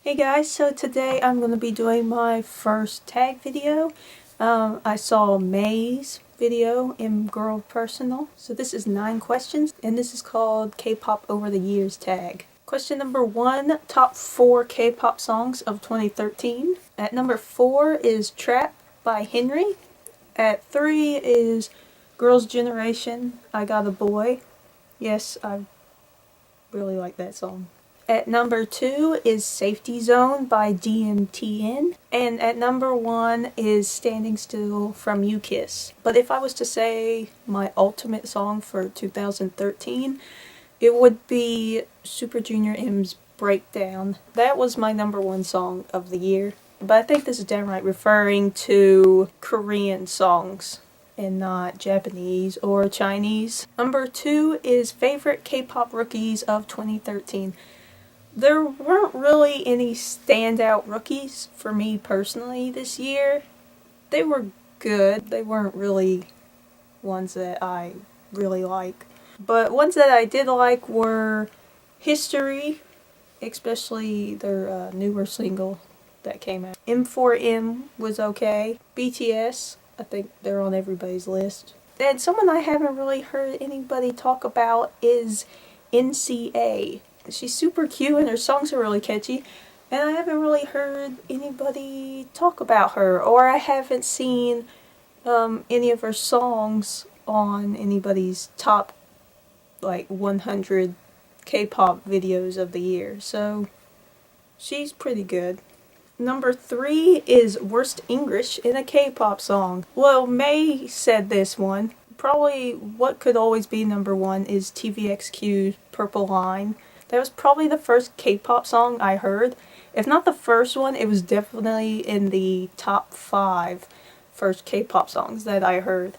Hey guys, so today I'm going to be doing my first tag video. I saw May's video in Girl Personal. So this is 9 questions and this is called K-pop over the years tag. Question number 1, top 4 K-pop songs of 2013. At number 4 is Trap by Henry. At 3 is Girls' Generation, I Got a Boy. Yes, I really like that song. At number 2 is Safety Zone by DMTN. And at number 1 is Standing Still from U-Kiss. But if I was to say my ultimate song for 2013, it would be Super Junior M's Breakdown. That was my number 1 song of the year. But I think this is downright referring to Korean songs and not Japanese or Chinese. Number 2 is favorite K-pop rookies of 2013. There weren't really any standout rookies for me personally this year. They were good. They weren't really ones that I really like. But ones that I did like were History, especially their newer single that came out. M4M was okay. BTS, I think they're on everybody's list. And someone I haven't really heard anybody talk about is NCA. She's super cute and her songs are really catchy, and I haven't really heard anybody talk about her, or I haven't seen any of her songs on anybody's top 100 K-pop videos of the year, so she's pretty good. Number 3 is worst English in a K-pop song. Well, May said this one. Probably what could always be number 1 is TVXQ's Purple Line. That was probably the first K-pop song I heard. If not the first one, it was definitely in the top 5 first K-pop songs that I heard.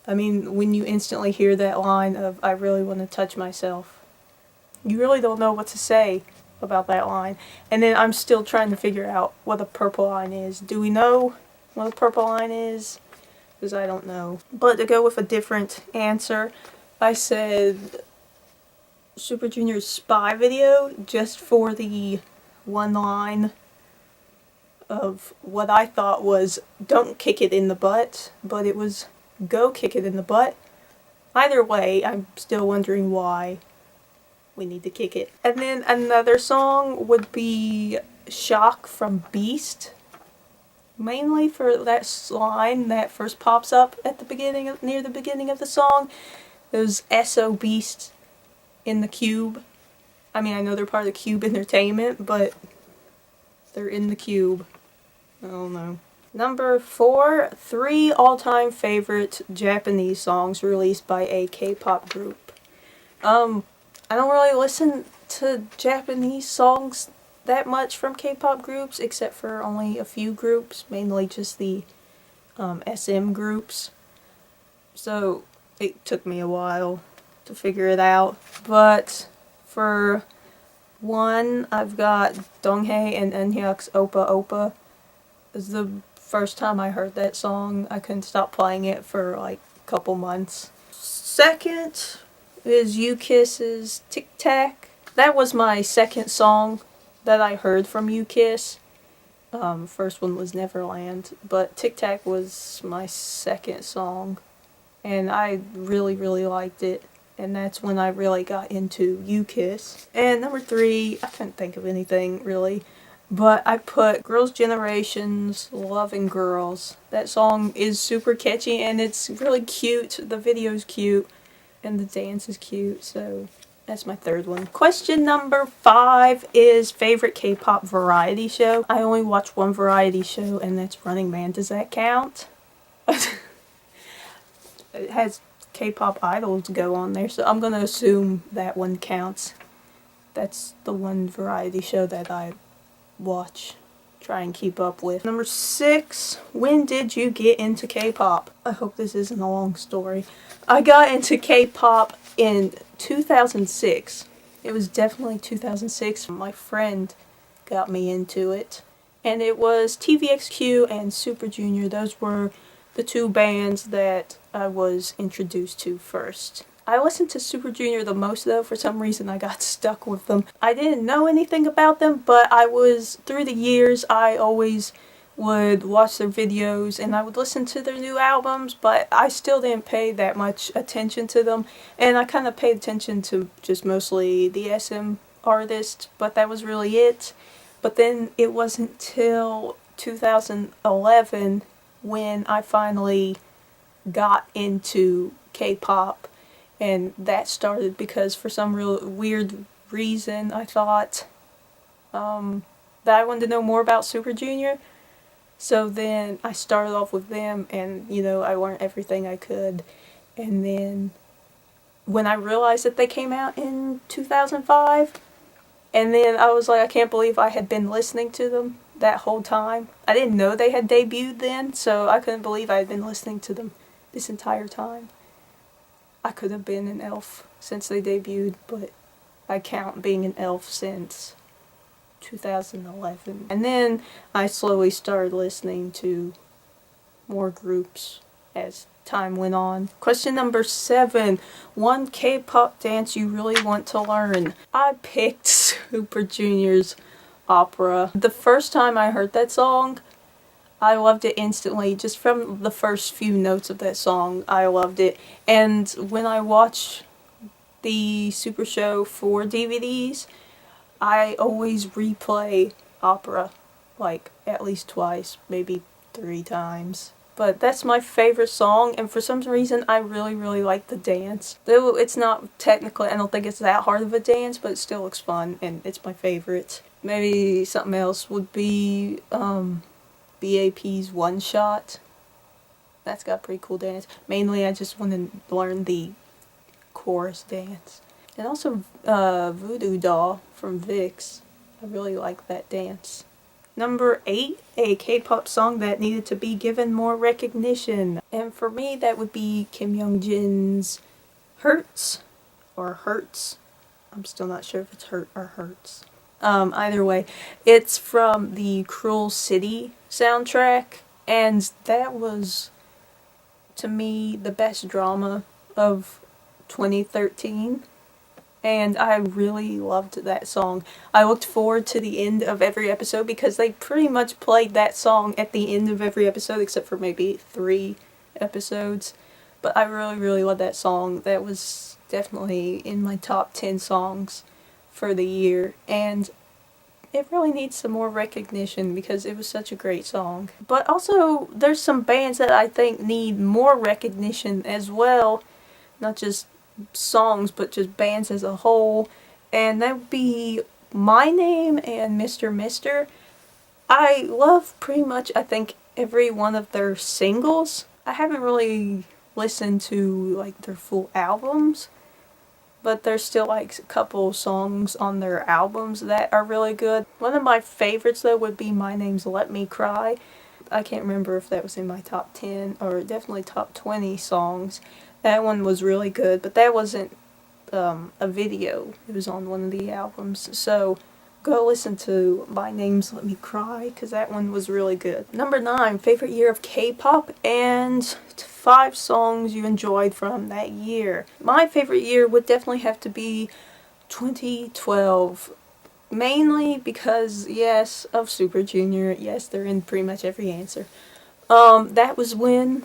I mean, when you instantly hear that line of, I really want to touch myself, you really don't know what to say about that line. And then I'm still trying to figure out what a purple line is. Do we know what a purple line is? Because I don't know. But to go with a different answer, I said Super Junior's Spy video, just for the one line of what I thought was don't kick it in the butt, but it was go kick it in the butt. Either way, I'm still wondering why we need to kick it. And then another song would be Shock from Beast, mainly for that line that first pops up at the beginning near the beginning of the song. Those SO Beasts in the cube. I mean, I know they're part of the Cube Entertainment, but they're in the cube. I don't know. Number 4, 3 all-time favorite Japanese songs released by a K-pop group. I don't really listen to Japanese songs that much from K-pop groups, except for only a few groups, mainly just the SM groups. So it took me a while to figure it out, but for 1, I've got Donghae and Eunhyuk's Oppa Oppa. It was the first time I heard that song. I couldn't stop playing it for a couple months. Second is U-Kiss's Tic Tac. That was my second song that I heard from U-Kiss. First one was Neverland, but Tic Tac was my second song, and I really, really liked it. And that's when I really got into U-Kiss. And number 3, I couldn't think of anything really, but I put Girls' Generation's Loving Girls. That song is super catchy and it's really cute. The video's cute and the dance is cute, so that's my third one. Question number 5 is favorite K-pop variety show. I only watch one variety show, and that's Running Man. Does that count? It has K-pop idols go on there, so I'm gonna assume that one counts. That's the one variety show that I watch, try and keep up with. Number 6, when did you get into K-pop? I hope this isn't a long story. I got into K-pop in 2006. It was definitely 2006. My friend got me into it, and it was TVXQ and Super Junior. Those were the 2 bands that I was introduced to first. I listened to Super Junior the most though. For some reason I got stuck with them. I didn't know anything about them, but through the years, I always would watch their videos and I would listen to their new albums, but I still didn't pay that much attention to them. And I kind of paid attention to just mostly the SM artists, but that was really it. But then it wasn't till 2011 when I finally got into K-pop. And that started because for some real weird reason I thought that I wanted to know more about Super Junior. So then I started off with them and, I learned everything I could. And then when I realized that they came out in 2005, and then I was like, I can't believe I had been listening to them that whole time. I didn't know they had debuted then, so I couldn't believe I had been listening to them this entire time. I could have been an elf since they debuted, but I count being an elf since 2011. And then I slowly started listening to more groups as time went on. Question number 7. One K-pop dance you really want to learn. I picked Super Junior's Opera. The first time I heard that song, I loved it instantly. Just from the first few notes of that song, I loved it. And when I watch the Super Show for DVDs, I always replay Opera, like at least twice, maybe 3 times. But that's my favorite song, and for some reason I really, really like the dance. Though it's not technically, I don't think it's that hard of a dance, but it still looks fun, and it's my favorite. Maybe something else would be, BAP's One Shot. That's got a pretty cool dance. Mainly I just want to learn the chorus dance. And also Voodoo Doll from VIX. I really like that dance. Number 8, a K-pop song that needed to be given more recognition. And for me that would be Kim Young-jin's Hurts, or Hurts. I'm still not sure if it's Hurt or Hurts. Either way, it's from the Cruel City soundtrack, and that was, to me, the best drama of 2013. And I really loved that song. I looked forward to the end of every episode because they pretty much played that song at the end of every episode except for maybe 3 episodes. But I really, really love that song. That was definitely in my top 10 songs for the year. And it really needs some more recognition because it was such a great song. But also, there's some bands that I think need more recognition as well. Not just songs, but just bands as a whole. And that would be My Name and Mr. Mister. I love pretty much, I think, every one of their singles. I haven't really listened to, like, their full albums. But there's still like a couple songs on their albums that are really good. One of my favorites though would be My Name's Let Me Cry. I can't remember if that was in my top 10 or definitely top 20 songs. That one was really good, but that wasn't a video. It was on one of the albums. So go listen to My Name's Let Me Cry because that one was really good. Number 9, favorite year of K-pop and 5 songs you enjoyed from that year. My favorite year would definitely have to be 2012. Mainly because, yes, of Super Junior. Yes, they're in pretty much every answer. That was when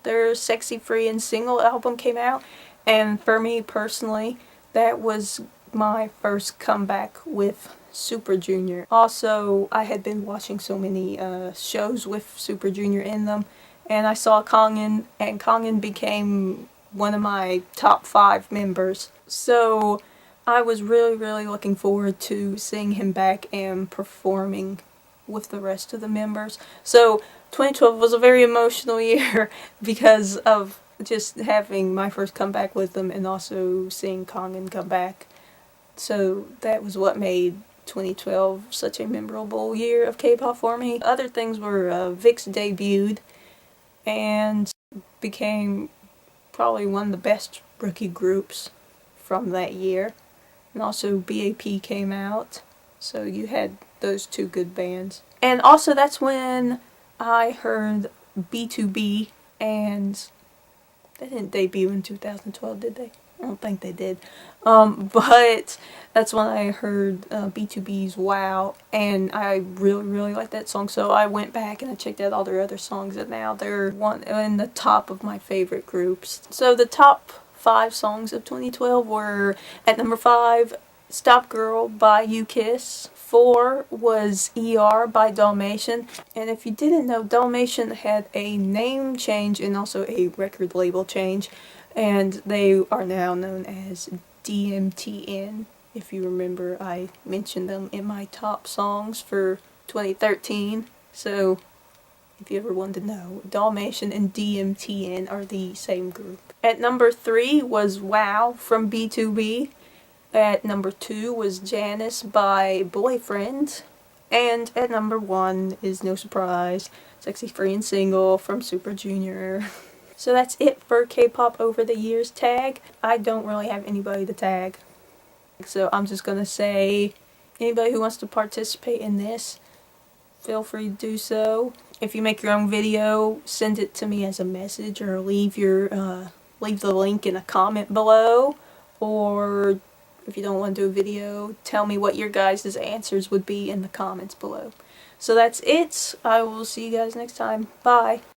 their Sexy Free and Single album came out. And for me personally, that was my first comeback with Super Junior. Also, I had been watching so many shows with Super Junior in them. And I saw Kangin, and Kangin became one of my top 5 members. So I was really, really looking forward to seeing him back and performing with the rest of the members. So 2012 was a very emotional year because of just having my first comeback with them and also seeing Kangin come back. So that was what made 2012 such a memorable year of K-pop for me. Other things were VIX debuted and became probably one of the best rookie groups from that year. And also BAP came out, so you had those 2 good bands. And also that's when I heard B2B, and they didn't debut in 2012, did they? I don't think they did. But that's when I heard B2B's Wow, and I really, really liked that song, so I went back and I checked out all their other songs, and now they're one in the top of my favorite groups. So the top 5 songs of 2012 were, at number 5, Stop Girl by U-Kiss. 4 was ER by Dalmatian. And if you didn't know, Dalmatian had a name change and also a record label change. And they are now known as DMTN. If you remember, I mentioned them in my top songs for 2013. So if you ever wanted to know, Dalmatian and DMTN are the same group. At number 3 was Wow from B2B. At number 2 was Janice by Boyfriend. And at number 1 is, no surprise, Sexy Free and Single from Super Junior. So that's it for K-pop over the years tag. I don't really have anybody to tag. So I'm just gonna say, anybody who wants to participate in this, feel free to do so. If you make your own video, send it to me as a message, or leave the link in a comment below. Or if you don't want to do a video, tell me what your guys' answers would be in the comments below. So that's it. I will see you guys next time. Bye.